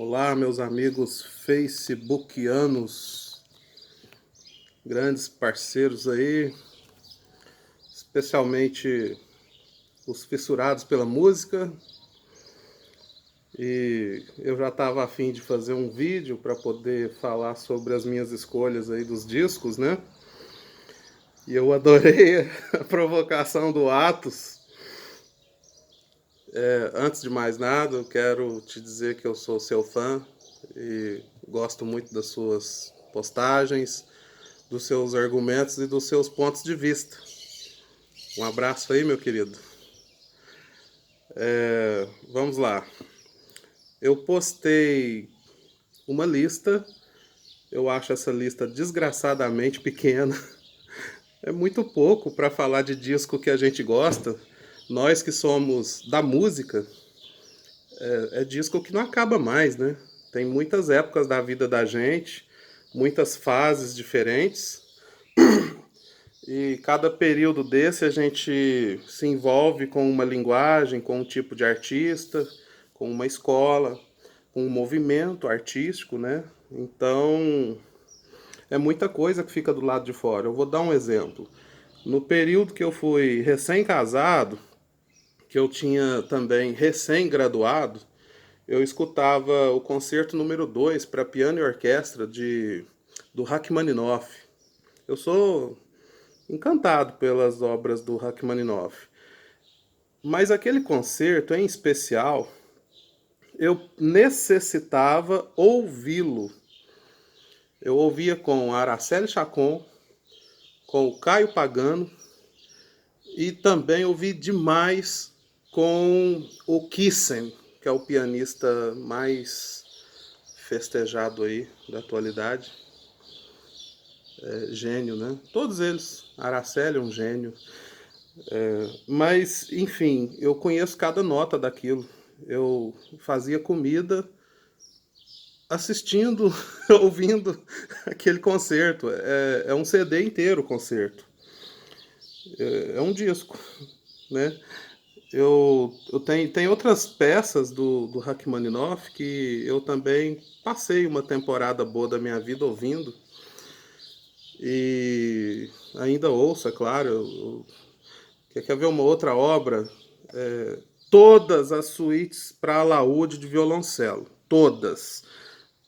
Olá, meus amigos facebookianos, grandes parceiros aí, especialmente os fissurados pela música. E eu já estava a fim de fazer um vídeo para poder falar sobre as minhas escolhas aí dos discos, né? E eu adorei a provocação do Atos. Antes de mais nada, eu quero te dizer que eu sou seu fã e gosto muito das suas postagens, dos seus argumentos e dos seus pontos de vista. Um abraço aí, meu querido. Vamos lá. Eu postei uma lista. Eu acho essa lista desgraçadamente pequena. É muito pouco para falar de disco que a gente gosta. Nós que somos da música, é disco que não acaba mais, né? Tem muitas épocas da vida da gente, muitas fases diferentes. E cada período desse a gente se envolve com uma linguagem, com um tipo de artista, com uma escola, com um movimento artístico, né? Então é muita coisa que fica do lado de fora. Eu vou dar um exemplo. No período que eu fui recém-casado, que eu tinha também recém-graduado, eu escutava o concerto número 2 para piano e orquestra do Rachmaninoff. Eu sou encantado pelas obras do Rachmaninoff. Mas aquele concerto em especial, eu necessitava ouvi-lo. Eu ouvia com a Araceli Chacon, com o Caio Pagano, e também ouvi demais com o Kissen, que é o pianista mais festejado aí da atualidade. Gênio, né? Todos eles. Araceli é um gênio. Mas, enfim, eu conheço cada nota daquilo. Eu fazia comida assistindo, ouvindo aquele concerto. É um CD inteiro o concerto. É um disco, né? Eu tenho outras peças do Rachmaninoff que eu também passei uma temporada boa da minha vida ouvindo. E ainda ouço, é claro. Quer ver uma outra obra? Todas as suítes para alaúde de violoncelo. Todas.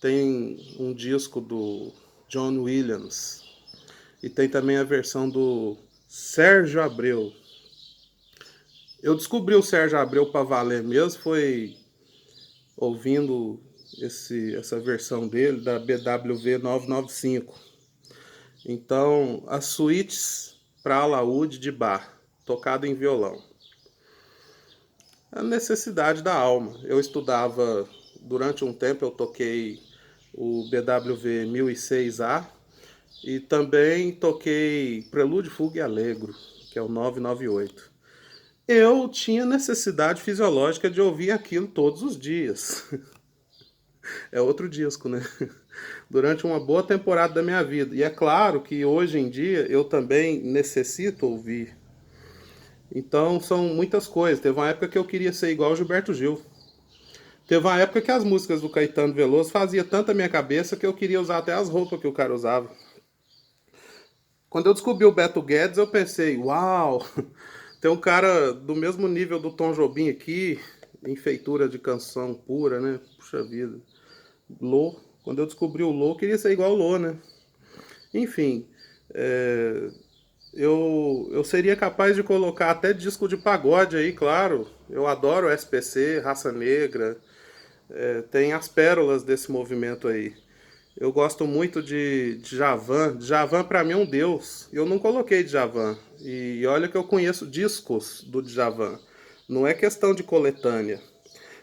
Tem um disco do John Williams. E tem também a versão do Sérgio Abreu. Eu descobri o Sérgio Abreu para valer mesmo, foi ouvindo essa versão dele, da BWV 995. Então, as suítes para alaúde de Bach, tocado em violão. A necessidade da alma. Eu estudava, durante um tempo eu toquei o BWV 1006A e também toquei Prelúdio, Fuga e Allegro, que é o 998. Eu tinha necessidade fisiológica de ouvir aquilo todos os dias. É outro disco, né? Durante uma boa temporada da minha vida. E é claro que hoje em dia eu também necessito ouvir. Então são muitas coisas. Teve uma época que eu queria ser igual o Gilberto Gil. Teve uma época que as músicas do Caetano Veloso faziam tanto a minha cabeça que eu queria usar até as roupas que o cara usava. Quando eu descobri o Beto Guedes, eu pensei, uau, tem um cara do mesmo nível do Tom Jobim aqui, em feitura de canção pura, né? Puxa vida. Lô. Quando eu descobri o Lô, eu queria ser igual o Lô, né? Enfim, eu seria capaz de colocar até disco de pagode aí, claro. Eu adoro SPC, Raça Negra. Tem as pérolas desse movimento aí. Eu gosto muito de Djavan. Djavan pra mim é um deus. Eu não coloquei Djavan. E olha que eu conheço discos do Djavan. Não é questão de coletânea.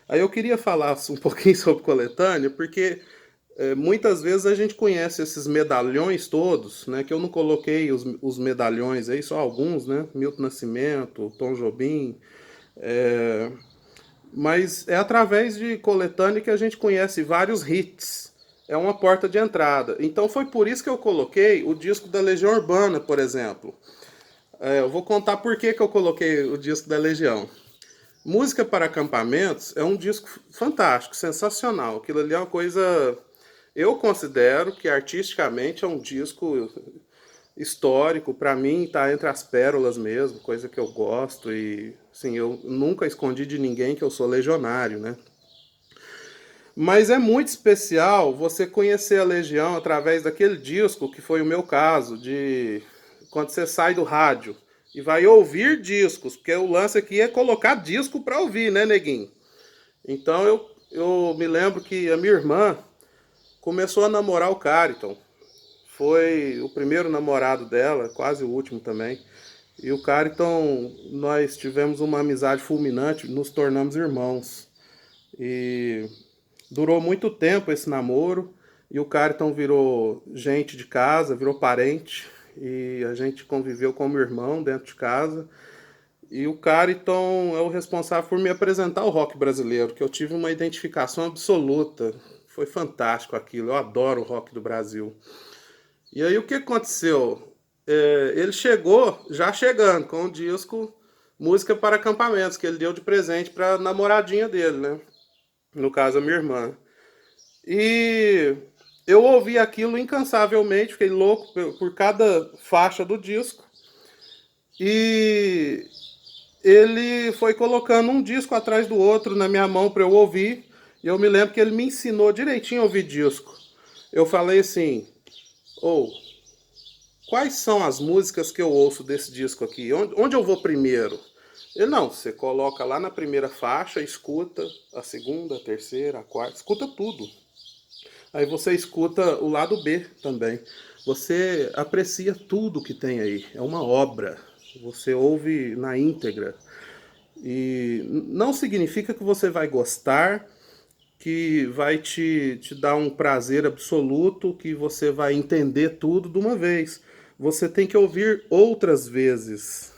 Aí eu queria falar um pouquinho sobre coletânea, porque muitas vezes a gente conhece esses medalhões todos, né? Que eu não coloquei os medalhões aí, só alguns, né? Milton Nascimento, Tom Jobim. Mas é através de coletânea que a gente conhece vários hits. É uma porta de entrada. Então foi por isso que eu coloquei o disco da Legião Urbana, por exemplo. Eu vou contar por que eu coloquei o disco da Legião. Música para Acampamentos é um disco fantástico, sensacional. Aquilo ali é uma coisa. Eu considero que artisticamente é um disco histórico. Para mim, tá entre as pérolas mesmo, coisa que eu gosto. E, assim, eu nunca escondi de ninguém que eu sou legionário, né? Mas é muito especial você conhecer a Legião através daquele disco, que foi o meu caso, de quando você sai do rádio e vai ouvir discos, porque o lance aqui é colocar disco para ouvir, né, neguinho? Então eu me lembro que a minha irmã começou a namorar o Cariton. Foi o primeiro namorado dela, quase o último também. E o Cariton, nós tivemos uma amizade fulminante, nos tornamos irmãos. E durou muito tempo esse namoro. E o Cariton virou gente de casa, virou parente. E a gente conviveu como irmão dentro de casa. E o Cariton é o responsável por me apresentar o rock brasileiro, que eu tive uma identificação absoluta. Foi fantástico aquilo, eu adoro o rock do Brasil. E aí o que aconteceu? Ele chegou, já chegando, com o disco Música para Acampamentos, que ele deu de presente para a namoradinha dele, né? No caso, a minha irmã. E eu ouvi aquilo incansavelmente, fiquei louco por cada faixa do disco. E ele foi colocando um disco atrás do outro na minha mão para eu ouvir. E eu me lembro que ele me ensinou direitinho a ouvir disco. Eu falei assim: ou quais são as músicas que eu ouço desse disco aqui? Onde eu vou primeiro? Ele, não, você coloca lá na primeira faixa, escuta a segunda, a terceira, a quarta, escuta tudo. Aí você escuta o lado B também. Você aprecia tudo que tem aí. É uma obra. Você ouve na íntegra. E não significa que você vai gostar, que vai te dar um prazer absoluto, que você vai entender tudo de uma vez. Você tem que ouvir outras vezes.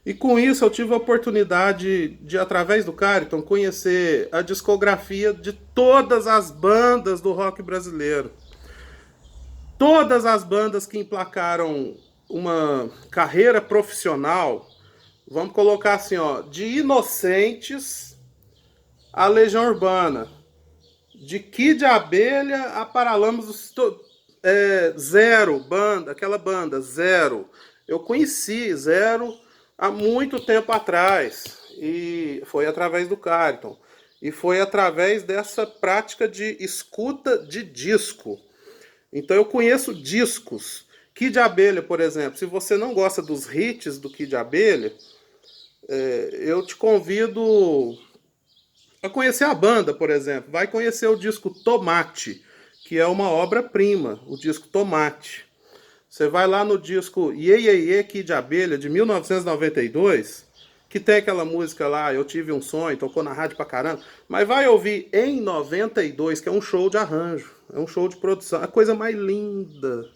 E com isso eu tive a oportunidade de, através do Cariton, conhecer a discografia de todas as bandas do rock brasileiro. Todas as bandas que emplacaram uma carreira profissional, vamos colocar assim, ó, de Inocentes a Legião Urbana, de Kid Abelha a Paralamas do Zero, banda, aquela banda, Zero. Eu conheci Zero há muito tempo atrás e foi através do Cariton. E foi através dessa prática de escuta de disco. Então eu conheço discos. Kid Abelha, por exemplo, se você não gosta dos hits do Kid Abelha, eu te convido a conhecer a banda, por exemplo. Vai conhecer o disco Tomate, que é uma obra-prima, o disco Tomate. Você vai lá no disco Iê Iê Iê Kid Abelha, de 1992, que tem aquela música lá, Eu Tive um Sonho, tocou na rádio pra caramba, mas vai ouvir em 92, que é um show de arranjo, é um show de produção, a coisa mais linda,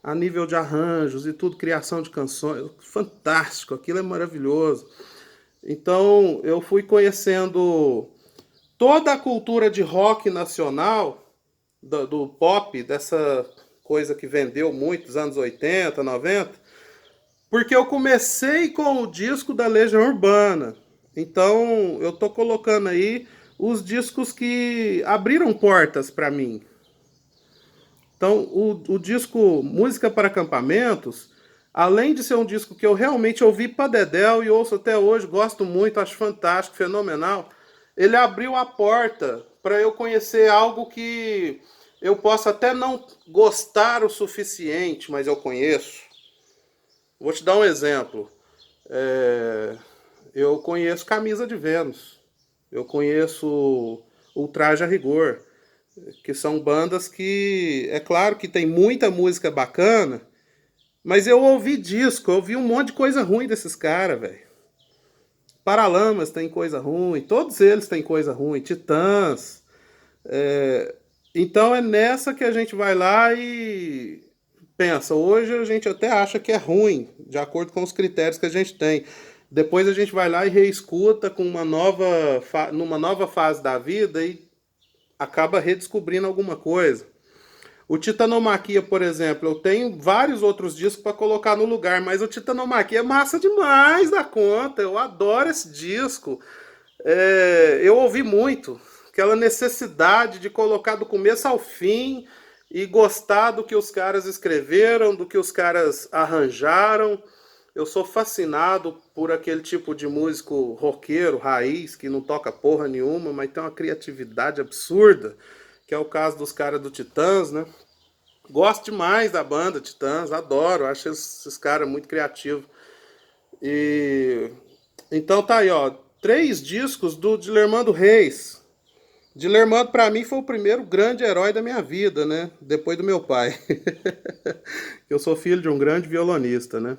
a nível de arranjos e tudo, criação de canções, fantástico, aquilo é maravilhoso. Então eu fui conhecendo toda a cultura de rock nacional, do pop, dessa coisa que vendeu muito, dos anos 80, 90, porque eu comecei com o disco da Legião Urbana. Então eu tô colocando aí os discos que abriram portas para mim. Então o disco Música para Acampamentos, além de ser um disco que eu realmente ouvi pra dedéu e ouço até hoje, gosto muito, acho fantástico, fenomenal, ele abriu a porta para eu conhecer algo que eu posso até não gostar o suficiente, mas eu conheço. Vou te dar um exemplo. Eu conheço Camisa de Vênus. Eu conheço Ultraje a Rigor. Que são bandas que, é claro que tem muita música bacana, mas eu ouvi disco, eu ouvi um monte de coisa ruim desses caras, velho. Paralamas tem coisa ruim, todos eles têm coisa ruim, Titãs. Então é nessa que a gente vai lá e pensa. Hoje a gente até acha que é ruim, de acordo com os critérios que a gente tem. Depois a gente vai lá e reescuta com numa nova fase da vida e acaba redescobrindo alguma coisa. O Titanomaquia, por exemplo, eu tenho vários outros discos para colocar no lugar, mas o Titanomaquia é massa demais da conta. Eu adoro esse disco. Eu ouvi muito aquela necessidade de colocar do começo ao fim e gostar do que os caras escreveram, do que os caras arranjaram. Eu sou fascinado por aquele tipo de músico roqueiro, raiz, que não toca porra nenhuma, mas tem uma criatividade absurda, que é o caso dos caras do Titãs, né? Gosto demais da banda Titãs, adoro, acho esses caras muito criativos. E então tá aí, ó, 3 discos do Dilermando Reis. Dilermando pra mim foi o primeiro grande herói da minha vida, né? Depois do meu pai. Eu sou filho de um grande violonista, né?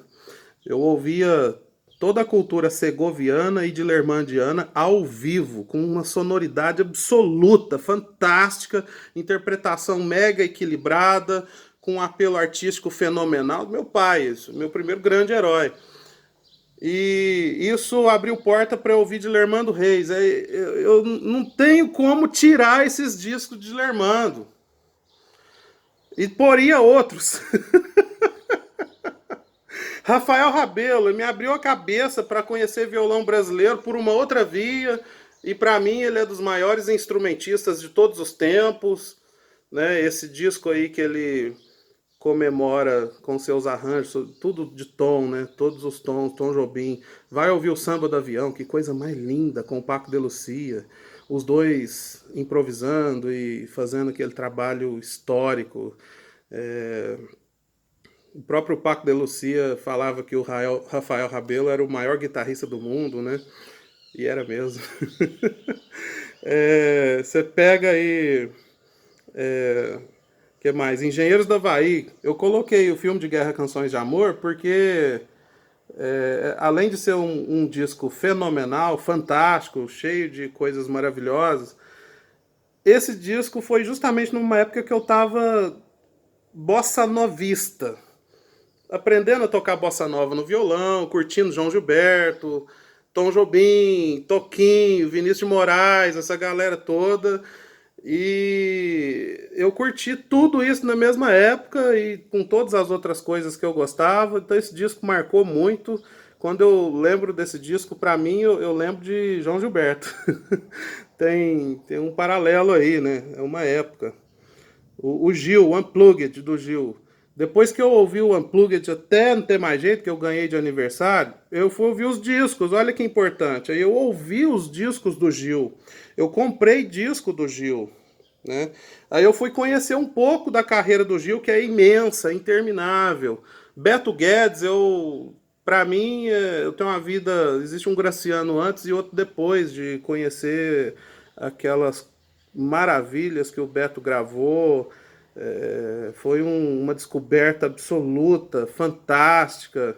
Eu ouvia toda a cultura segoviana e dilermandiana ao vivo, com uma sonoridade absoluta, fantástica, interpretação mega equilibrada, com um apelo artístico fenomenal. Meu pai, isso, meu primeiro grande herói. E isso abriu porta para eu ouvir de Lermando Reis. Eu não tenho como tirar esses discos de Lermando. E poria outros. Rafael Rabelo me abriu a cabeça para conhecer violão brasileiro por uma outra via. E para mim ele é dos maiores instrumentistas de todos os tempos. Né? Esse disco aí que ele comemora com seus arranjos, tudo de tom, né? Todos os tons, Tom Jobim. Vai ouvir o Samba do Avião, que coisa mais linda, com o Paco de Lucia. Os dois improvisando e fazendo aquele trabalho histórico. É, o próprio Paco de Lucia falava que o Rafael Rabelo era o maior guitarrista do mundo, né? E era mesmo. Você pega aí. Que mais? Engenheiros do Havaí. Eu coloquei o filme de Guerra Canções de Amor porque, além de ser um disco fenomenal, fantástico, cheio de coisas maravilhosas, esse disco foi justamente numa época que eu tava bossa novista, aprendendo a tocar bossa nova no violão, curtindo João Gilberto, Tom Jobim, Toquinho, Vinícius de Moraes, essa galera toda. E eu curti tudo isso na mesma época e com todas as outras coisas que eu gostava. Então esse disco marcou muito. Quando eu lembro desse disco, pra mim, eu lembro de João Gilberto. Tem um paralelo aí, né? É uma época. O Gil, o Unplugged do Gil. Depois que eu ouvi o Unplugged até não ter mais jeito, que eu ganhei de aniversário, eu fui ouvir os discos, olha que importante. Aí eu ouvi os discos do Gil. Eu comprei disco do Gil. Né? Aí eu fui conhecer um pouco da carreira do Gil, que é imensa, interminável. Beto Guedes, para mim, eu tenho uma vida. Existe um Graciano antes e outro depois de conhecer aquelas maravilhas que o Beto gravou. Foi uma descoberta absoluta, fantástica.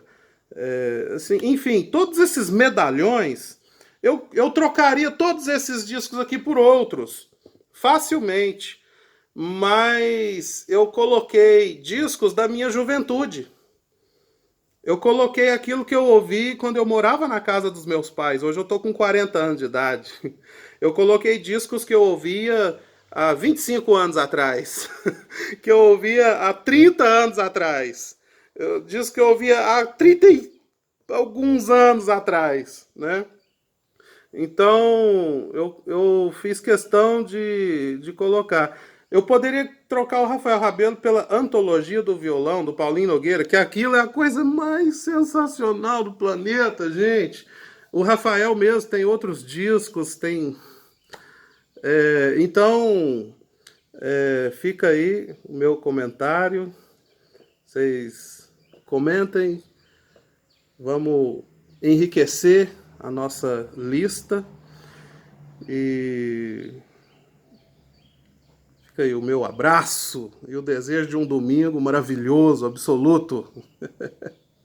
Assim, enfim, todos esses medalhões, eu trocaria todos esses discos aqui por outros, facilmente. Mas eu coloquei discos da minha juventude. Eu coloquei aquilo que eu ouvi quando eu morava na casa dos meus pais. Hoje eu tô com 40 anos de idade. Eu coloquei discos que eu ouvia há 25 anos atrás. Que eu ouvia há 30 anos atrás. Discos que eu ouvia há 30 e alguns anos atrás, né? Então, eu fiz questão de colocar. Eu poderia trocar o Rafael Rabelo pela Antologia do Violão, do Paulinho Nogueira, que aquilo é a coisa mais sensacional do planeta, gente. O Rafael mesmo tem outros discos, tem. Então, fica aí o meu comentário. Vocês comentem, vamos enriquecer a nossa lista. E fica aí o meu abraço e o desejo de um domingo maravilhoso, absoluto.